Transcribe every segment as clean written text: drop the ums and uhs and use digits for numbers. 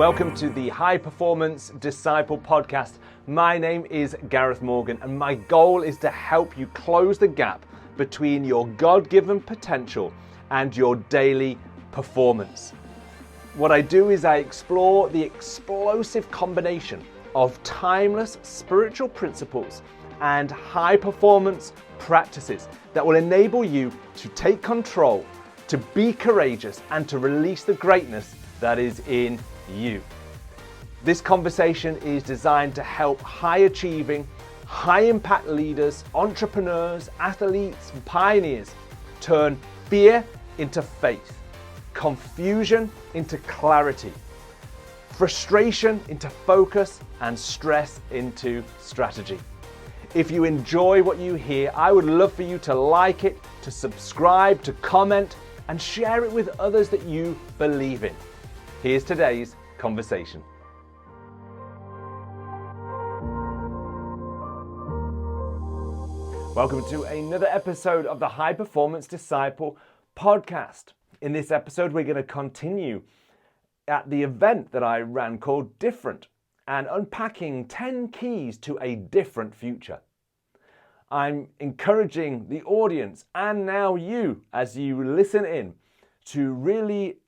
Welcome to the High Performance Disciple podcast. My name is Gareth Morgan, and my goal is to help you close the gap between your God-given potential and your daily performance. What I do is I explore the explosive combination of timeless spiritual principles and high performance practices that will enable you to take control, to be courageous, and to release the greatness that is in you. This conversation is designed to help high achieving, high impact leaders, entrepreneurs, athletes, and pioneers turn fear into faith, confusion into clarity, frustration into focus, and stress into strategy. If you enjoy what you hear, I would love for you to like it, to subscribe, to comment, and share it with others that you believe in. Here's today's conversation. Welcome to another episode of the High Performance Disciple podcast. In this episode, we're going to continue at the event that I ran called Different and unpacking 10 keys to a different future. I'm encouraging the audience and now you, as you listen in, to really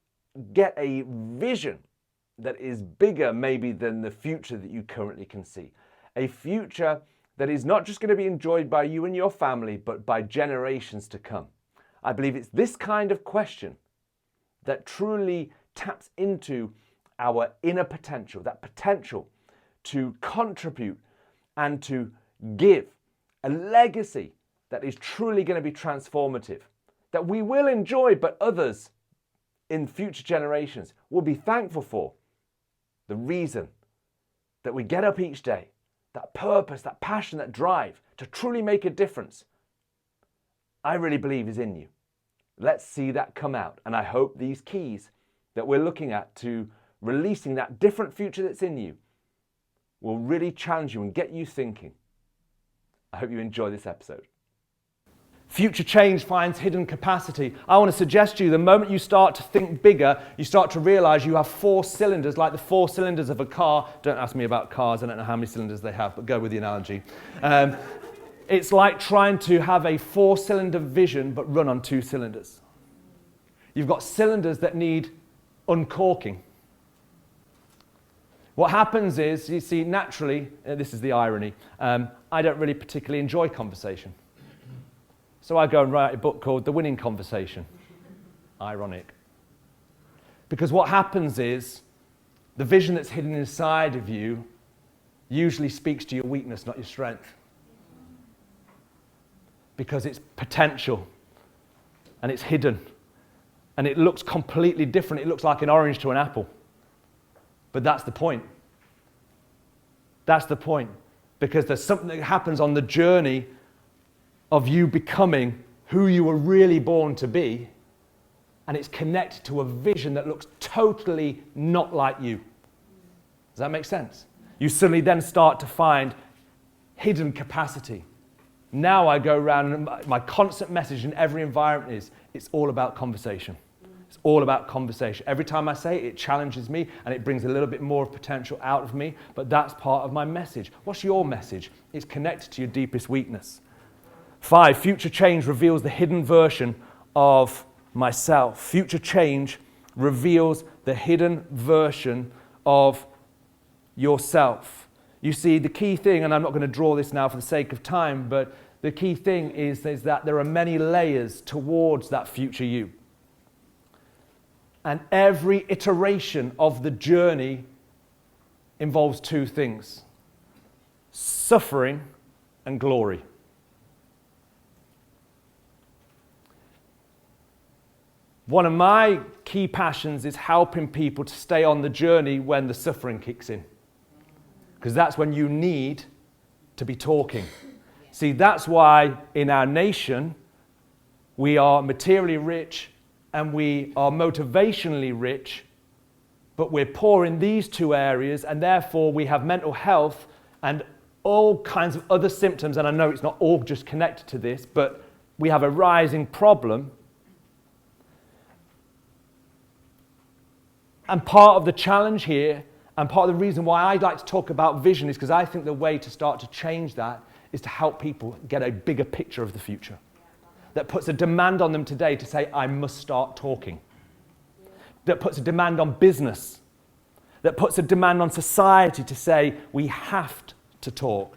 get a vision that is bigger maybe than the future that you currently can see. A future that is not just going to be enjoyed by you and your family, but by generations to come. I believe it's this kind of question that truly taps into our inner potential, that potential to contribute and to give a legacy that is truly going to be transformative, that we will enjoy, but others in future generations will be thankful for. The reason that we get up each day, that purpose, that passion, that drive to truly make a difference, I really believe is in you. Let's see that come out. And I hope these keys that we're looking at to releasing that different future that's in you will really challenge you and get you thinking. I hope you enjoy this episode. Future change finds hidden capacity. I want to suggest to you the moment you start to think bigger, you start to realize you have 4 cylinders, like the 4 cylinders of a car. Don't ask me about cars, I don't know how many cylinders they have, but go with the analogy. It's like trying to have a 4-cylinder vision but run on 2 cylinders. You've got cylinders that need uncorking. What happens is, you see, naturally, this is the irony, I don't really particularly enjoy conversation. So I go and write a book called The Winning Conversation. Ironic. Because what happens is, the vision that's hidden inside of you usually speaks to your weakness, not your strength. Because it's potential, and it's hidden, and it looks completely different. It looks like an orange to an apple. But that's the point. That's the point. Because there's something that happens on the journey of you becoming who you were really born to be, and it's connected to a vision that looks totally not like you. Does that make sense? You suddenly then start to find hidden capacity. Now I go around and my constant message in every environment is, it's all about conversation. It's all about conversation. Every time I say it, it challenges me and it brings a little bit more of potential out of me, but that's part of my message. What's your message? It's connected to your deepest weakness. 5, future change reveals the hidden version of myself. Future change reveals the hidden version of yourself. You see, the key thing, and I'm not going to draw this now for the sake of time, but the key thing is that there are many layers towards that future you. And every iteration of the journey involves 2 things: suffering and glory. One of my key passions is helping people to stay on the journey when the suffering kicks in. Because that's when you need to be talking. See, that's why in our nation, we are materially rich and we are motivationally rich, but we're poor in these 2 areas, and therefore we have mental health and all kinds of other symptoms. And I know it's not all just connected to this, but we have a rising problem And part of the challenge here, and part of the reason why I'd like to talk about vision, is because I think the way to start to change that is to help people get a bigger picture of the future. That puts a demand on them today to say, I must start talking. That puts a demand on business. That puts a demand on society to say, we have to talk.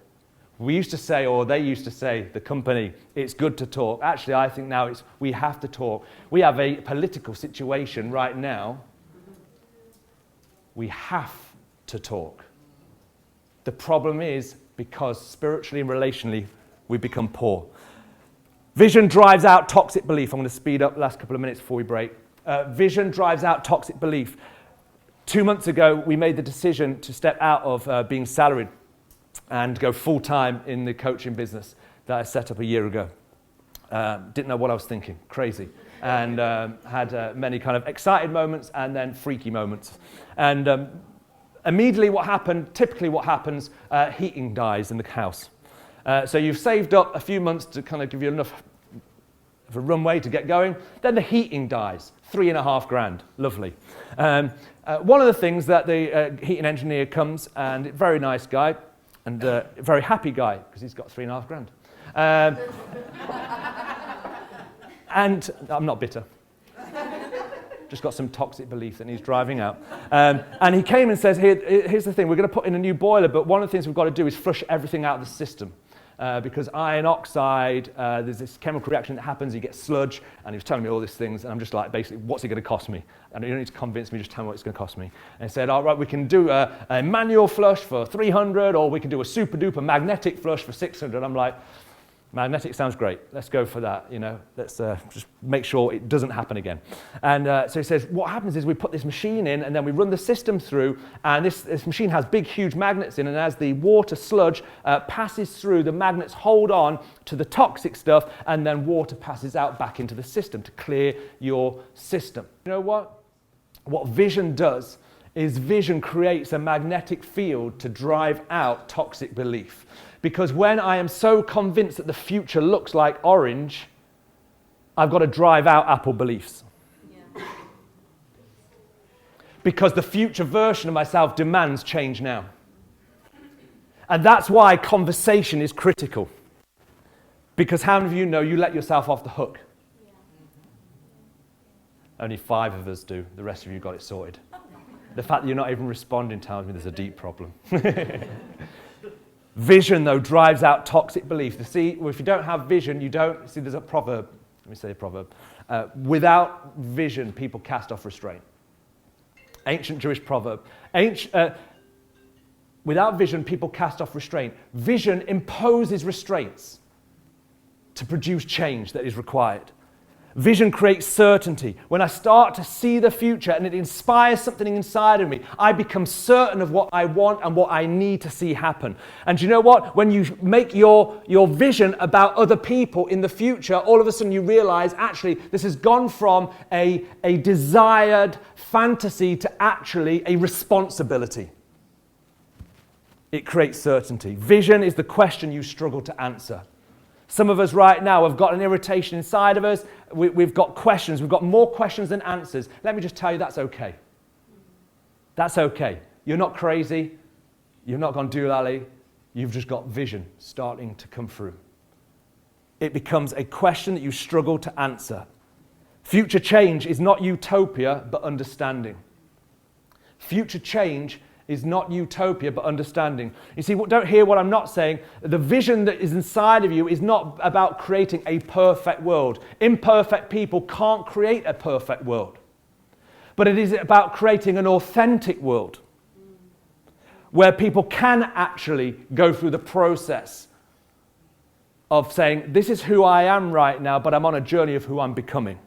We used to say, or they used to say, the company, it's good to talk. Actually, I think now it's we have to talk. We have a political situation right now. We have to talk. The problem is because spiritually and relationally, we become poor. Vision drives out toxic belief. I'm going to speed up the last couple of minutes before we break. Vision drives out toxic belief. 2 months ago, we made the decision to step out of being salaried and go full-time in the coaching business that I set up a year ago. Didn't know what I was thinking. Crazy. And had many kind of excited moments and then freaky moments. And immediately typically what happens, heating dies in the house. So you've saved up a few months to kind of give you enough of a runway to get going. Then the heating dies, $3,500, lovely. One of the things that the heating engineer comes, and very nice guy, and a very happy guy, because he's got $3,500. And I'm not bitter. Just got some toxic belief that he's driving out. And he came and says, here's the thing, we're going to put in a new boiler, but one of the things we've got to do is flush everything out of the system. Because iron oxide, there's this chemical reaction that happens, you get sludge, and he was telling me all these things, and I'm just like, basically, what's it going to cost me? And you don't need to convince me, just tell me what it's going to cost me. And he said, all right, we can do a manual flush for $300, or we can do a super duper magnetic flush for $600. I'm like, magnetic sounds great. Let's go for that. Let's just make sure it doesn't happen again. And so he says, what happens is we put this machine in, and then we run the system through, and this machine has big, huge magnets in, and as the water sludge passes through, the magnets hold on to the toxic stuff, and then water passes out back into the system to clear your system. You know what? What vision does is vision creates a magnetic field to drive out toxic belief. Because when I am so convinced that the future looks like orange, I've got to drive out apple beliefs. Yeah. Because the future version of myself demands change now. And that's why conversation is critical. Because how many of you know you let yourself off the hook? Yeah. Only 5 of us do. The rest of you got it sorted. The fact that you're not even responding tells me there's a deep problem. Vision, though, drives out toxic belief. See, if you don't have vision, you don't... See, there's a proverb. Let me say a proverb. Without vision, people cast off restraint. Ancient Jewish proverb. Without vision, people cast off restraint. Vision imposes restraints to produce change that is required. Vision creates certainty. When I start to see the future and it inspires something inside of me, I become certain of what I want and what I need to see happen. And you know what? When you make your vision about other people in the future, all of a sudden you realize, actually, this has gone from a desired fantasy to actually a responsibility. It creates certainty. Vision is the question you struggle to answer. Some of us right now have got an irritation inside of us. We've got questions. We've got more questions than answers. Let me just tell you, that's okay. That's okay. You're not crazy. You've not gone doolally. You've just got vision starting to come through. It becomes a question that you struggle to answer. Future change is not utopia, but understanding. Future change is not utopia, but understanding. You see, don't hear what I'm not saying. The vision that is inside of you is not about creating a perfect world. Imperfect people can't create a perfect world. But it is about creating an authentic world where people can actually go through the process of saying, this is who I am right now, but I'm on a journey of who I'm becoming.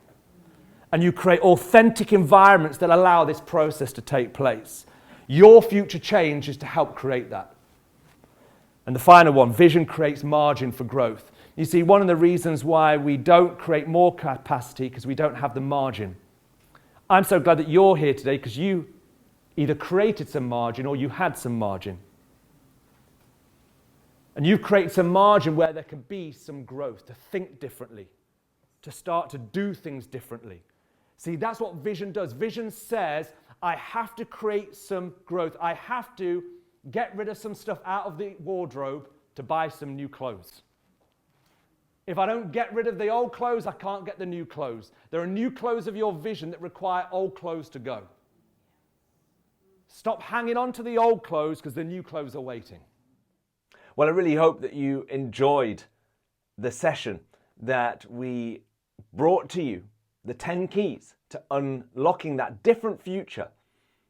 And you create authentic environments that allow this process to take place. Your future change is to help create that. And the final one, vision creates margin for growth. You see, one of the reasons why we don't create more capacity because we don't have the margin. I'm so glad that you're here today because you either created some margin or you had some margin. And you've created some margin where there can be some growth, to think differently, to start to do things differently. See, that's what vision does. Vision says, I have to create some growth. I have to get rid of some stuff out of the wardrobe to buy some new clothes. If I don't get rid of the old clothes, I can't get the new clothes. There are new clothes of your vision that require old clothes to go. Stop hanging on to the old clothes because the new clothes are waiting. Well, I really hope that you enjoyed the session that we brought to you, the 10 keys to unlocking that different future,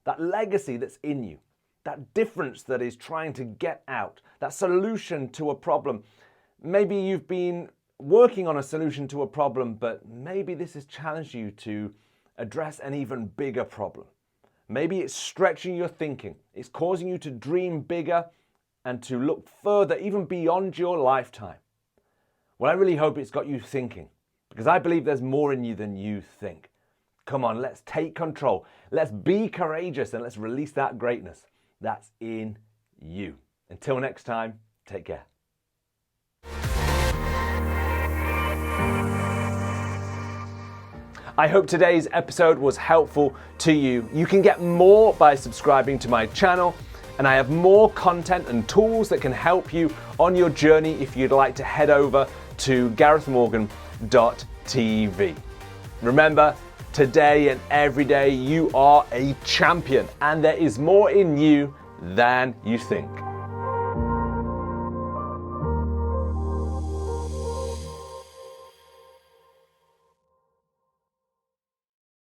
that legacy that's in you, that difference that is trying to get out, that solution to a problem. Maybe you've been working on a solution to a problem, but maybe this has challenged you to address an even bigger problem. Maybe it's stretching your thinking. It's causing you to dream bigger and to look further, even beyond your lifetime. Well, I really hope it's got you thinking, because I believe there's more in you than you think. Come on, let's take control. Let's be courageous and let's release that greatness that's in you. Until next time, take care. I hope today's episode was helpful to you. You can get more by subscribing to my channel, and I have more content and tools that can help you on your journey if you'd like to head over to garethmorgan.tv. Remember, today and every day you are a champion, and there is more in you than you think.